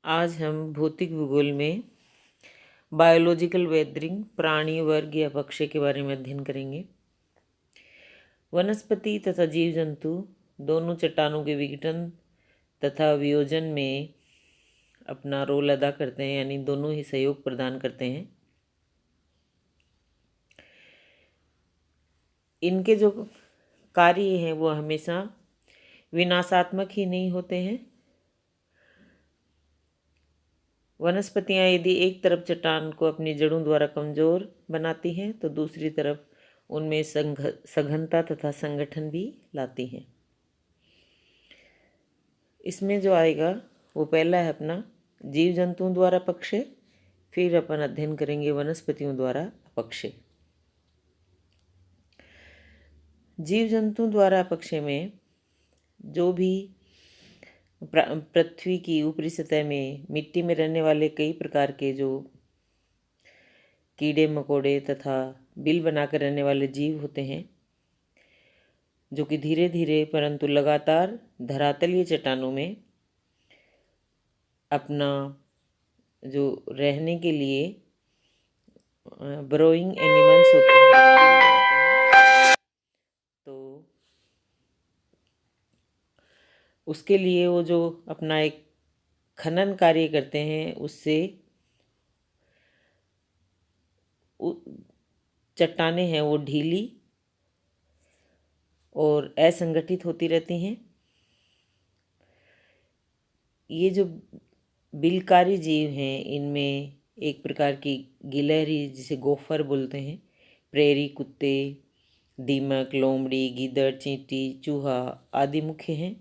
आज हम भौतिक भूगोल में बायोलॉजिकल वेदरिंग प्राणी वर्ग या पक्षी के बारे में अध्ययन करेंगे। वनस्पति तथा जीव जंतु दोनों चट्टानों के विघटन तथा वियोजन में अपना रोल अदा करते हैं, यानी दोनों ही सहयोग प्रदान करते हैं। इनके जो कार्य हैं वो हमेशा विनाशात्मक ही नहीं होते हैं। वनस्पतियाँ यदि एक तरफ चट्टान को अपनी जड़ों द्वारा कमज़ोर बनाती हैं तो दूसरी तरफ उनमें सघनता तथा संगठन भी लाती हैं। इसमें जो आएगा वो पहला है अपना जीव जंतुओं द्वारा अपक्षय, फिर अपन अध्ययन करेंगे वनस्पतियों द्वारा अपक्षय। जीव जंतुओं द्वारा अपक्षय में जो भी पृथ्वी की ऊपरी सतह में मिट्टी में रहने वाले कई प्रकार के जो कीड़े मकोड़े तथा बिल बनाकर रहने वाले जीव होते हैं, जो कि धीरे धीरे परंतु लगातार धरातलीय चट्टानों में अपना जो रहने के लिए ब्रोइंग एनिमल्स होते हैं, तो उसके लिए वो जो अपना एक खनन कार्य करते हैं, उससे चट्टानें हैं वो ढीली और असंगठित होती रहती हैं। ये जो बिलकारी जीव हैं, इनमें एक प्रकार की गिलहरी जिसे गोफर बोलते हैं, प्रेरी कुत्ते, दीमक, लोमड़ी, गीदड़, चींटी, चूहा आदि मुख्य हैं,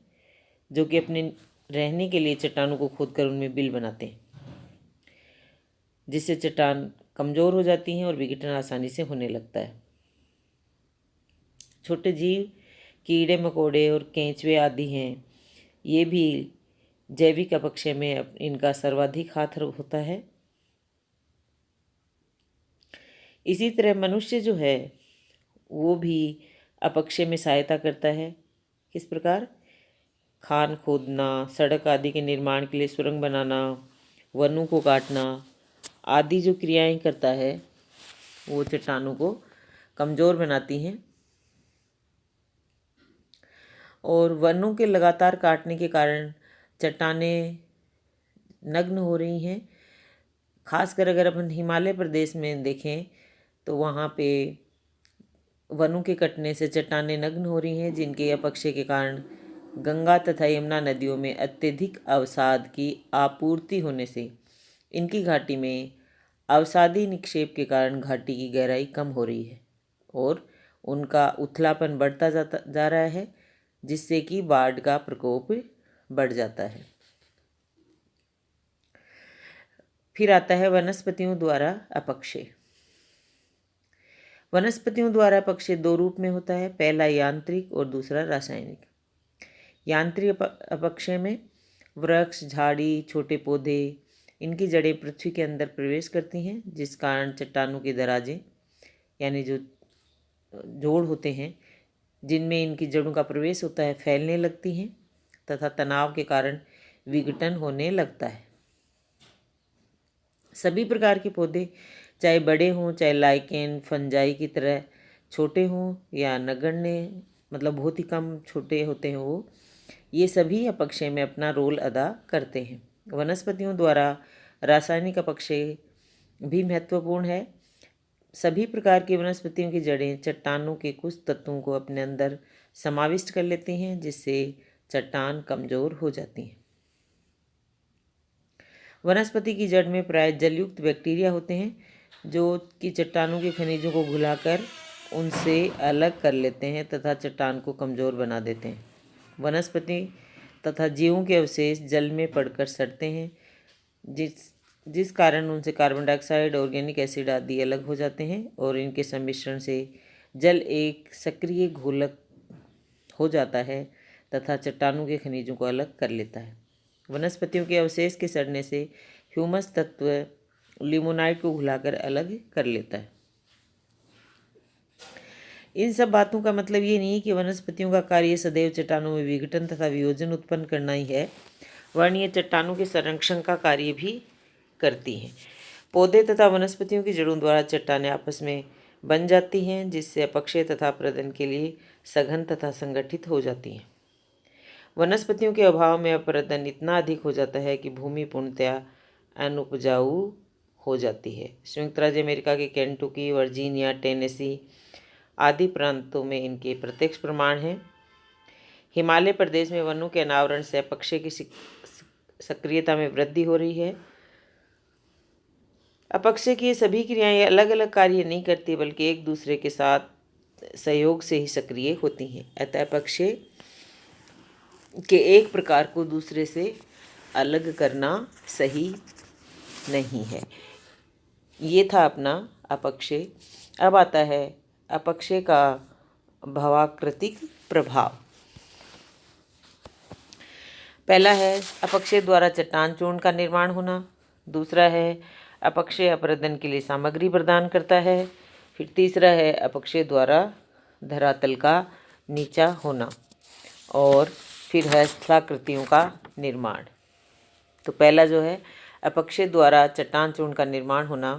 जो कि अपने रहने के लिए चट्टानों को खोदकर उनमें बिल बनाते हैं, जिससे चट्टान कमज़ोर हो जाती हैं और विघटन आसानी से होने लगता है। छोटे जीव कीड़े मकोड़े और केंचुए आदि हैं, ये भी जैविक अपक्षय में इनका सर्वाधिक हाथ होता है। इसी तरह मनुष्य जो है वो भी अपक्षय में सहायता करता है। किस प्रकार? खान खोदना, सड़क आदि के निर्माण के लिए सुरंग बनाना, वनों को काटना आदि जो क्रियाएं करता है वो चट्टानों को कमज़ोर बनाती हैं। और वनों के लगातार काटने के कारण चट्टानें नग्न हो रही हैं। खासकर अगर अपन हिमालय प्रदेश में देखें तो वहाँ पे वनों के कटने से चट्टानें नग्न हो रही हैं, जिनके अपक्षय के कारण गंगा तथा यमुना नदियों में अत्यधिक अवसाद की आपूर्ति होने से इनकी घाटी में अवसादी निक्षेप के कारण घाटी की गहराई कम हो रही है और उनका उथलापन बढ़ता जा रहा है, जिससे कि बाढ़ का प्रकोप बढ़ जाता है। फिर आता है वनस्पतियों द्वारा अपक्षय। वनस्पतियों द्वारा अपक्षय दो रूप में होता है, पहला यांत्रिक और दूसरा रासायनिक। यांत्रिक अपक्षय में वृक्ष, झाड़ी, छोटे पौधे, इनकी जड़ें पृथ्वी के अंदर प्रवेश करती हैं, जिस कारण चट्टानों की दराजें यानी जो जोड़ होते हैं जिनमें इनकी जड़ों का प्रवेश होता है फैलने लगती हैं तथा तनाव के कारण विघटन होने लगता है। सभी प्रकार के पौधे चाहे बड़े हों, चाहे लाइकेन फंजाई की तरह छोटे हों या नगण्य मतलब बहुत ही कम छोटे होते हैं, वो ये सभी अपक्षय में अपना रोल अदा करते हैं। वनस्पतियों द्वारा रासायनिक अपक्षय भी महत्वपूर्ण है। सभी प्रकार की वनस्पतियों की जड़ें चट्टानों के कुछ तत्वों को अपने अंदर समाविष्ट कर लेती हैं, जिससे चट्टान कमज़ोर हो जाती हैं। वनस्पति की जड़ में प्राय जलयुक्त बैक्टीरिया होते हैं, जो कि चट्टानों के खनिजों को घुलाकर उनसे अलग कर लेते हैं तथा चट्टान को कमज़ोर बना देते हैं। वनस्पति तथा जीवों के अवशेष जल में पड़कर सड़ते हैं, जिस कारण उनसे कार्बन डाइऑक्साइड, ऑर्गेनिक एसिड आदि अलग हो जाते हैं और इनके सम्मिश्रण से जल एक सक्रिय घोलक हो जाता है तथा चट्टानों के खनिजों को अलग कर लेता है। वनस्पतियों के अवशेष के सड़ने से ह्यूमस तत्व लिमोनाइट को घुलाकर अलग कर लेता है। इन सब बातों का मतलब ये नहीं कि वनस्पतियों का कार्य सदैव चट्टानों में विघटन तथा वियोजन उत्पन्न करना ही है। वर्ण ये चट्टानों के संरक्षण का कार्य भी करती हैं। पौधे तथा वनस्पतियों की जड़ों द्वारा चट्टानें आपस में बन जाती हैं, जिससे अपक्षय तथा अपरदन के लिए सघन तथा संगठित हो जाती हैं। वनस्पतियों के अभाव में अपरदन इतना अधिक हो जाता है कि भूमि पूर्णतया अनुपजाऊ हो जाती है। संयुक्त राज्य अमेरिका के केंटुकी, वर्जीनिया, टेनेसी आदि प्रांतों में इनके प्रत्यक्ष प्रमाण हैं। हिमालय प्रदेश में वनों के अनावरण से अपक्षय की सक्रियता में वृद्धि हो रही है। अपक्षय की ये सभी क्रियाएं अलग अलग कार्य नहीं करती, बल्कि एक दूसरे के साथ सहयोग से ही सक्रिय होती हैं। अतः अपक्षय के एक प्रकार को दूसरे से अलग करना सही नहीं है। ये था अपना अपक्षय। अब आता है अपक्षय का भवाकृतिक प्रभाव। पहला है अपक्षय द्वारा चट्टान चूर्ण का निर्माण होना। दूसरा है अपक्षय अपरदन के लिए सामग्री प्रदान करता है। फिर तीसरा है अपक्षय द्वारा धरातल का नीचा होना। और फिर है स्थलाकृतियों का निर्माण। तो पहला जो है अपक्षय द्वारा चट्टान चूर्ण का निर्माण होना।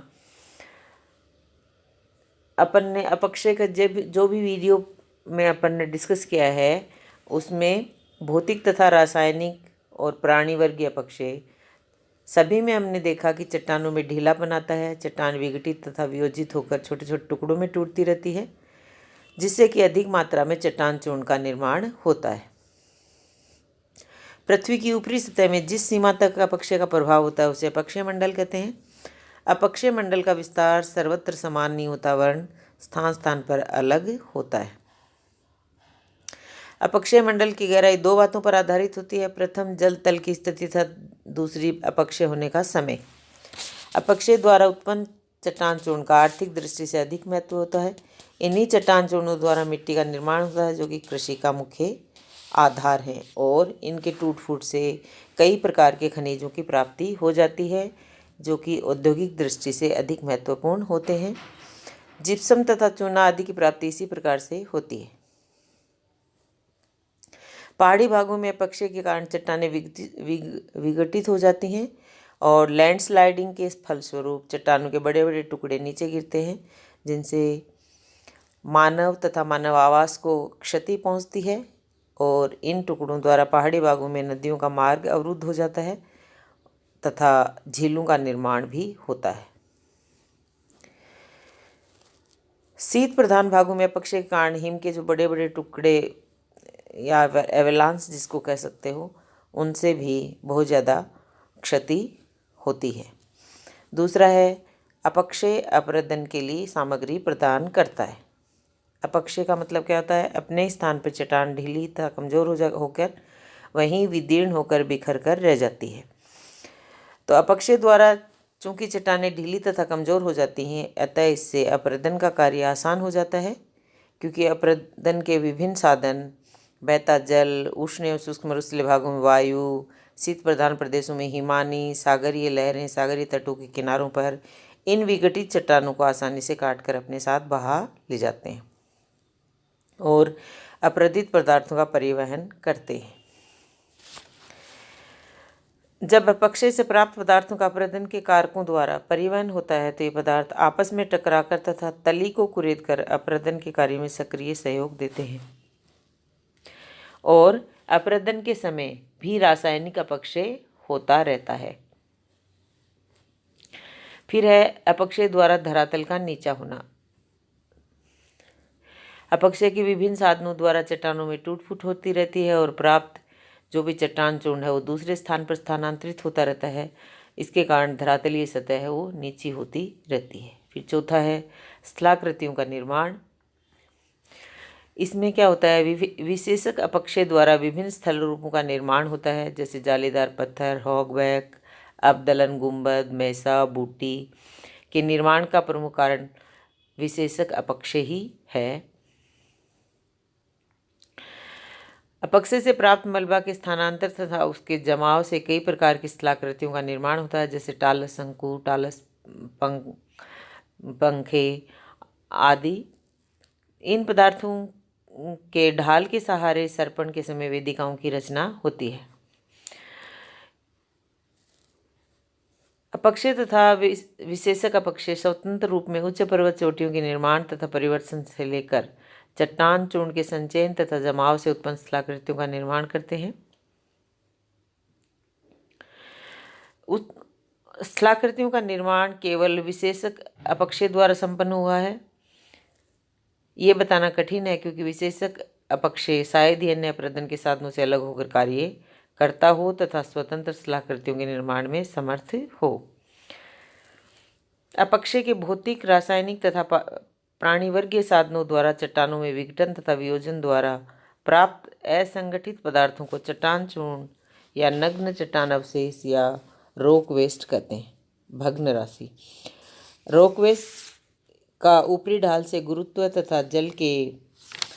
अपन ने अपक्षय का जो भी वीडियो में अपन ने डिस्कस किया है उसमें भौतिक तथा रासायनिक और प्राणी वर्गीय अपक्षय सभी में हमने देखा कि चट्टानों में ढीला बनाता है। चट्टान विघटित तथा वियोजित होकर छोटे छोटे टुकड़ों में टूटती रहती है, जिससे कि अधिक मात्रा में चट्टान चूर्ण का निर्माण होता है। पृथ्वी की ऊपरी सतह में जिस सीमा तक अपक्षय का प्रभाव होता है उसे अपक्षय मंडल कहते हैं। अपक्षय मंडल का विस्तार सर्वत्र समान नहीं होता, वरन स्थान स्थान पर अलग होता है। अपक्षय मंडल की गहराई दो बातों पर आधारित होती है। प्रथम जल तल की स्थिति तथा दूसरी अपक्षय होने का समय। अपक्षय द्वारा उत्पन्न चट्टान चूर्ण का आर्थिक दृष्टि से अधिक महत्व होता है। इन्हीं चट्टान चूर्णों द्वारा मिट्टी का निर्माण होता है, जो कि कृषि का मुख्य आधार है, और इनके टूट फूट से कई प्रकार के खनिजों की प्राप्ति हो जाती है, जो कि औद्योगिक दृष्टि से अधिक महत्वपूर्ण होते हैं। जिप्सम तथा चूना आदि की प्राप्ति इसी प्रकार से होती है। पहाड़ी भागों में अपक्षय के कारण चट्टानें विघटित हो जाती हैं और लैंडस्लाइडिंग के फलस्वरूप चट्टानों के बड़े बड़े टुकड़े नीचे गिरते हैं, जिनसे मानव तथा मानव आवास को क्षति पहुंचती है। और इन टुकड़ों द्वारा पहाड़ी भागों में नदियों का मार्ग अवरुद्ध हो जाता है तथा झीलों का निर्माण भी होता है। शीत प्रधान भागों में अपक्षय के कारण हिम के जो बड़े बड़े टुकड़े या एवलांस जिसको कह सकते हो, उनसे भी बहुत ज़्यादा क्षति होती है। दूसरा है अपक्षय अपरदन के लिए सामग्री प्रदान करता है। अपक्षय का मतलब क्या होता है? अपने स्थान पर चट्टान ढीली तथा कमज़ोर होकर वहीं विदीर्ण होकर बिखर कर रह जाती है। तो अपक्षय द्वारा चूंकि चट्टानें ढीली तथा कमज़ोर हो जाती हैं, अतः इससे अपरदन का कार्य आसान हो जाता है, क्योंकि अपरदन के विभिन्न साधन बहता जल, उष्ण एवं शुष्क मरुस्थलीय भागों में वायु, शीत प्रधान प्रदेशों में हिमानी, सागरीय लहरें सागरीय तटों के किनारों पर इन विघटित चट्टानों को आसानी से काटकर अपने साथ बहा ले जाते हैं और अपरदित पदार्थों का परिवहन करते हैं। जब अपक्षय से प्राप्त पदार्थों का अपरदन के कारकों द्वारा परिवहन होता है, तो ये पदार्थ आपस में टकराकर तथा तली को कुरेदकर अपरदन के कार्य में सक्रिय सहयोग देते हैं। और अपरदन के समय भी रासायनिक अपक्षय होता रहता है। फिर है अपक्षय द्वारा धरातल का नीचा होना। अपक्षय के विभिन्न साधनों द्वारा चट्टानों में टूट फूट होती रहती है और प्राप्त जो भी चट्टान चूर्ण है वो दूसरे स्थान पर स्थानांतरित होता रहता है। इसके कारण धरातलीय सतह है वो नीची होती रहती है। फिर चौथा है स्थलाकृतियों का निर्माण। इसमें क्या होता है? विशेषक अपक्षय द्वारा विभिन्न स्थल रूपों का निर्माण होता है, जैसे जालीदार पत्थर, हॉगबैक, अबदलन, गुंबद, मेसा, बूटी के निर्माण का प्रमुख कारण विशेषक अपक्षय ही है। अपक्षय से प्राप्त मलबा के स्थानांतर तथा उसके जमाव से कई प्रकार की स्थलाकृतियों का निर्माण होता है, जैसे टालस शंकु, टालस पंखे आदि। इन पदार्थों के ढाल के सहारे सर्पण के समय वेदिकाओं की रचना होती है। अपक्षय तथा विशेषक अपक्षय स्वतंत्र रूप में उच्च पर्वत चोटियों के निर्माण तथा परिवर्तन से लेकर चट्टान चूर्ण के संचयन तथा जमाव से उत्पन्न स्थलाकृतियों का निर्माण करते हैं। स्थलाकृतियों का निर्माण केवल विशेषक अपक्षय द्वारा संपन्न हुआ है ये बताना कठिन है, क्योंकि विशेषक अपक्षय शायद ही अन्य अप्रदन के साधनों से अलग होकर कार्य करता हो तथा स्वतंत्र स्थलाकृतियों के निर्माण में समर्थ हो। अपक्षय के भौतिक, रासायनिक तथा प्राणीवर्गीय साधनों द्वारा चट्टानों में विघटन तथा वियोजन द्वारा प्राप्त असंगठित पदार्थों को चट्टान चूर्ण या नग्न चट्टान अवशेष या रॉक वेस्ट कहते हैं। भग्न राशि रॉक का ऊपरी ढाल से गुरुत्व तथा जल के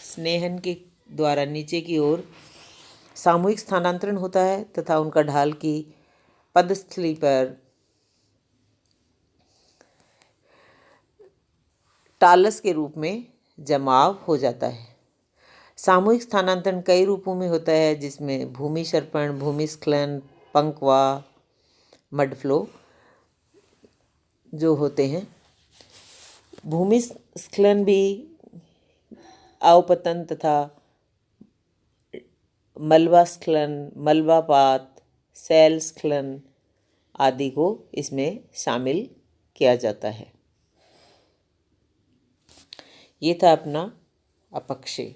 स्नेहन के द्वारा नीचे की ओर सामूहिक स्थानांतरण होता है तथा उनका ढाल की पदस्थली पर टालस के रूप में जमाव हो जाता है। सामूहिक स्थानांतरण कई रूपों में होता है, जिसमें भूमि सर्पण, भूमिस्खलन, पंकवा, मडफ्लो जो होते हैं। भूमिस्खलन भी अवपतन तथा मलबा स्खलन, मलबापात, शैल स्खलन आदि को इसमें शामिल किया जाता है। ये था अपना अपक्षय।